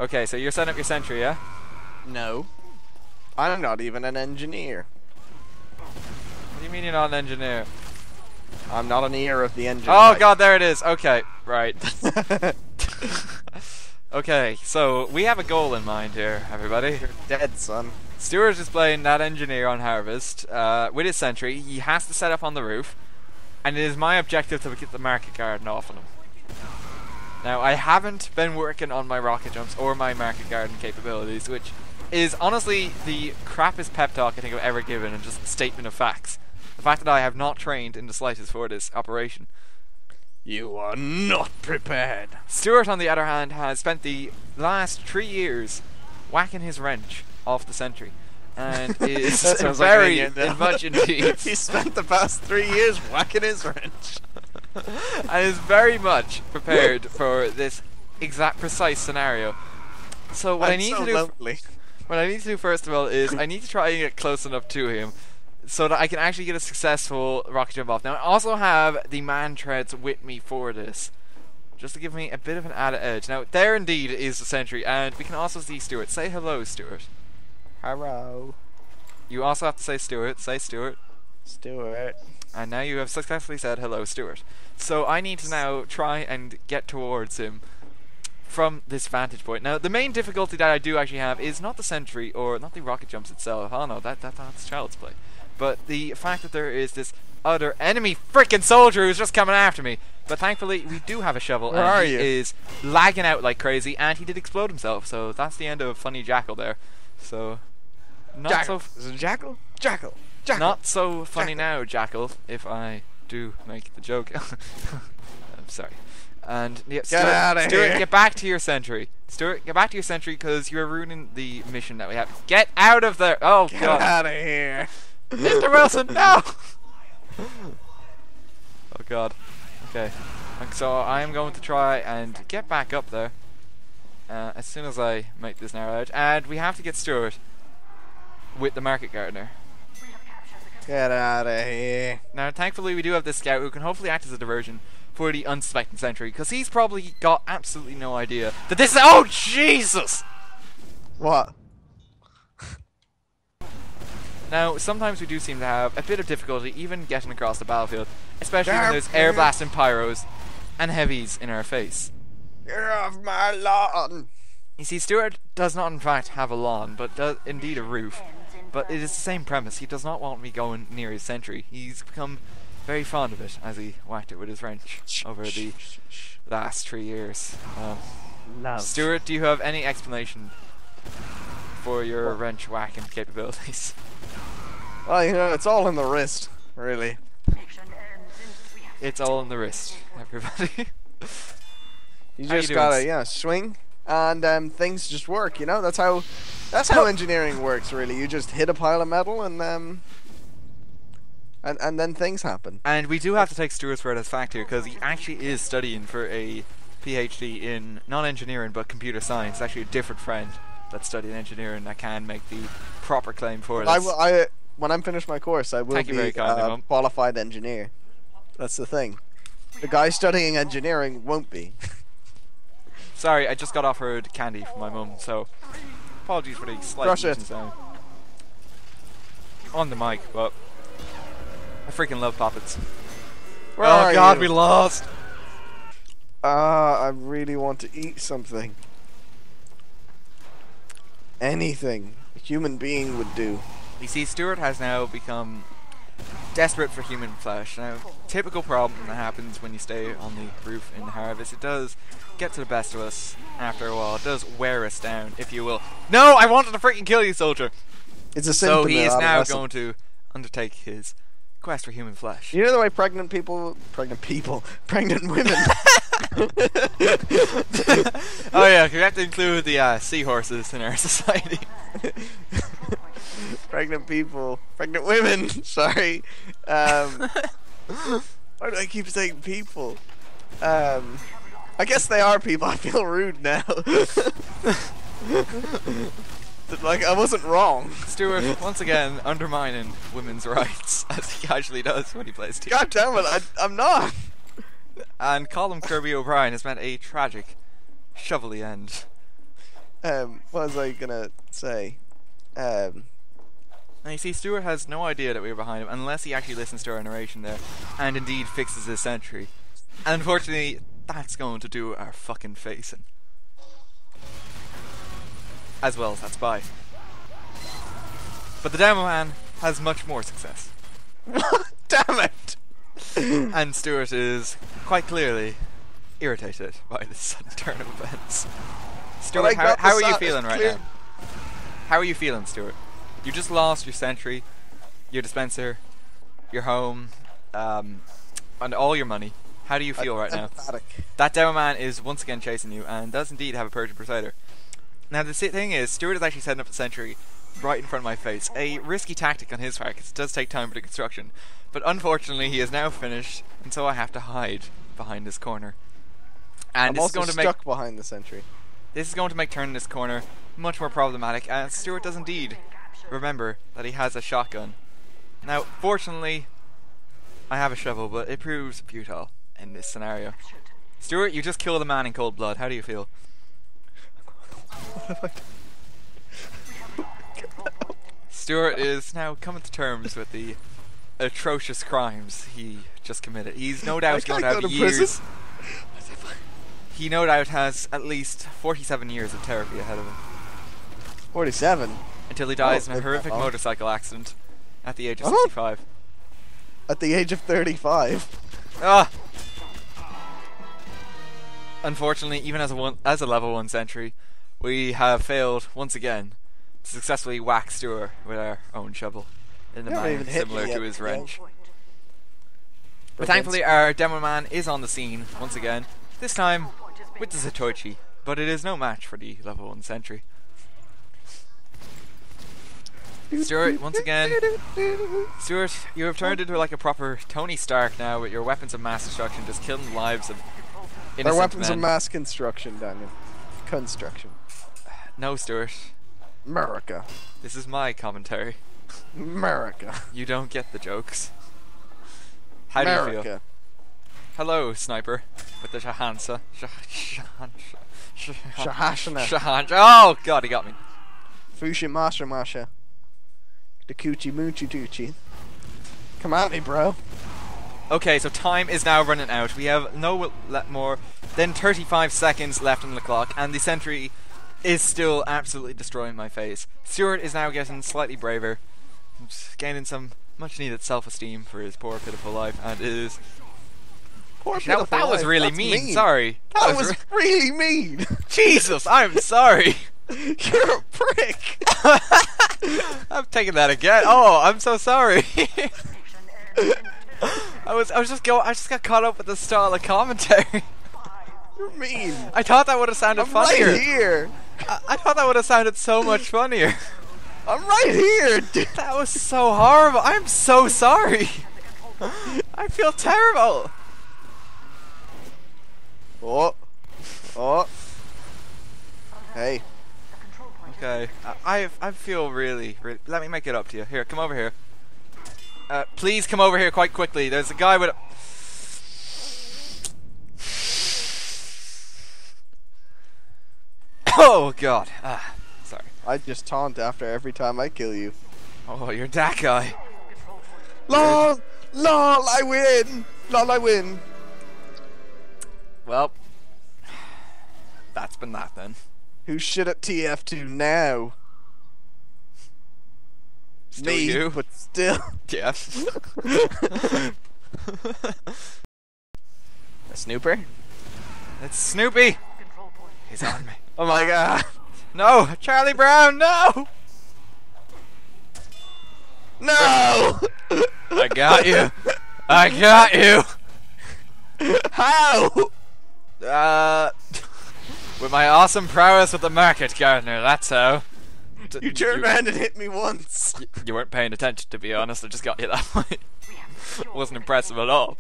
Okay, so you're setting up your sentry, yeah? No. I'm not even an engineer. What do you mean you're not an engineer? I'm not an ear of the engine. Oh god, there it is. Okay, right. Okay, so we have a goal in mind here, everybody. You're dead, son. Stuart is playing that engineer on Harvest with his sentry. He has to set up on the roof, and it is my objective to get the market garden off of him. Now, I haven't been working on my rocket jumps or my market garden capabilities, which is honestly the crappiest pep talk I think I've ever given, and just a statement of facts. The fact that I have not trained in the slightest for this operation. You are not prepared. Stuart, on the other hand, has spent the last 3 years whacking his wrench off the sentry, and is very much indeed. He spent the past 3 years whacking his wrench. And is very much prepared for this exact precise scenario. So what I need to do, what I need to do first of all is I need to try and get close enough to him so that I can actually get a successful rocket jump off. Now I also have the man treads with me for this, just to give me a bit of an added edge. Now there indeed is the sentry, and we can also see Stuart. Say hello, Stuart. Hello. You also have to say Stuart. Say Stuart. Stuart. And now you have successfully said hello, Stuart. So I need to now try and get towards him from this vantage point. Now the main difficulty that I do actually have is not the sentry or not the rocket jumps itself. Oh no, that's child's play. But the fact that there is this other enemy freaking soldier who's just coming after me. But thankfully we do have a shovel. Where and are he you? is lagging out like crazy, and he did explode himself. So that's the end of Funny Jackal there. So not Jackal. so. Is it Jackal? Jackal. Jackal. Not so funny now, Jackal, if I do make the joke. I'm sorry. And yeah, Stuart, get back to your sentry. Stuart, get back to your sentry, because you're ruining the mission that we have. Get out of there! Oh Get god! Get out of here, Mr. Wilson, no! Oh god. Okay. So I am going to try and get back up there as soon as I make this narrow edge, and we have to get Stuart with the market gardener. Get out of here. Now, thankfully, we do have this scout who can hopefully act as a diversion for the unsuspecting sentry, because he's probably got absolutely no idea that this is— oh, Jesus! What? Now, sometimes we do seem to have a bit of difficulty even getting across the battlefield, especially when there's air blasts and pyros and heavies in our face. Get off my lawn! You see, Stuart does not in fact have a lawn, but does indeed a roof. But it is the same premise. He does not want me going near his sentry. He's become very fond of it as he whacked it with his wrench over the last 3 years. Stuart, do you have any explanation for your wrench whacking capabilities? Well, you know, it's all in the wrist, really. It's all in the wrist, everybody. You just gotta, swing, and things just work. You know, that's how engineering works. Really, you just hit a pile of metal, and then things happen. And we do have to take Stuart's word as fact here, because he actually is studying for a PhD in not engineering but computer science. It's actually a different friend that's studying engineering that can make the proper claim for this. When I'm finished my course, I will be a qualified engineer. That's the thing. The guy studying engineering won't be. Sorry, I just got offered candy from my mum, so apologies for the slight sound on the mic, but I freaking love puppets. Where are god, you? we lost! I really want to eat something. Anything a human being would do. You see, Stuart has now become desperate for human flesh. Now, typical problem that happens when you stay on the roof in the Harvest, it does get to the best of us after a while. It does wear us down, if you will. No, I wanted to freaking kill you, soldier! It's a symptom. So he is now going to undertake his quest for human flesh. You know the way pregnant women. Oh yeah, we have to include the seahorses in our society. Pregnant women. Sorry. Why do I keep saying people? I guess they are people. I feel rude now. Like, I wasn't wrong. Stuart, once again, undermining women's rights, as he casually does when he plays TF2. God damn it, I'm not. And Colin Kirby O'Brien has met a tragic, shovelly end. What was I gonna say? Now you see, Stuart has no idea that we were behind him unless he actually listens to our narration there, and indeed fixes his sentry. And unfortunately, that's going to do our fucking facing. As well as that spy. But the demo man has much more success. Damn it! And Stuart is quite clearly irritated by this sudden turn of events. Stuart, how are you feeling right now? How are you feeling, Stuart? You just lost your sentry, your dispenser, your home, and all your money. How do you feel right now? That demo man is once again chasing you and does indeed have a Persian Crusader. Now the thing is, Stuart is actually setting up the sentry right in front of my face. A risky tactic on his part, because it does take time for the construction. But unfortunately he is now finished, and so I have to hide behind this corner. And I'm also stuck behind the sentry. This is going to make turning this corner much more problematic, and Stuart does indeed remember that he has a shotgun. Now, fortunately, I have a shovel, but it proves futile in this scenario. Stuart, you just killed a man in cold blood. How do you feel? What have I done? Stuart is now coming to terms with the atrocious crimes he just committed. He's no doubt going to have years. He no doubt has at least 47 years of therapy ahead of him. 47? Until he dies in a horrific motorcycle accident at the age of 65. At the age of 35? Ah! Unfortunately, even as a level 1 sentry, we have failed once again to successfully whack Stuart with our own shovel in a manner similar to his wrench. But thankfully our demo man is on the scene once again, this time with the Zatoichi, but it is no match for the level 1 sentry. Stuart, once again, Stuart, you have turned into like a proper Tony Stark now with your weapons of mass destruction, just killing the lives of innocent Our weapons men. of mass construction, Daniel. Construction. No, Stuart. America. This is my commentary. America. You don't get the jokes. How do you feel? Hello, sniper. With the Shahansa. Shahashana. Oh, God, he got me. Fushi Masha Masha. The Coochie Moochie Doochie. Come at me, bro. Okay, so time is now running out. We have no more than 35 seconds left on the clock, and the sentry is still absolutely destroying my face. Stuart is now getting slightly braver, gaining some much needed self-esteem for his poor, pitiful life, and is... That was really mean. Sorry. That was really mean. Jesus, I'm sorry. You're a prick. I'm taking that again. Oh, I'm so sorry. I just got caught up with the style of commentary. You're mean. I thought that would have sounded funnier. Right here. I thought that would have sounded so much funnier. I'm right here, dude. That was so horrible. I'm so sorry. I feel terrible. Oh. Oh. Hey. Okay. I feel really... Let me make it up to you. Here, come over here. Please come over here quite quickly. There's a guy with a... Oh, God. Sorry. I just taunt after every time I kill you. Oh, you're that guy. LOL! LOL, I win! LOL, I win! Well, that's been that then. Who's shit at TF2 now? Still Me, you? but still. Yes. A snooper? It's Snoopy. He's on me. Oh my god. No, Charlie Brown, no! No! I got you. I got you. How? With my awesome prowess with the market gardener, that's how. You turned around and hit me once. You weren't paying attention, to be honest. I just got you that way. Wasn't impressive at all.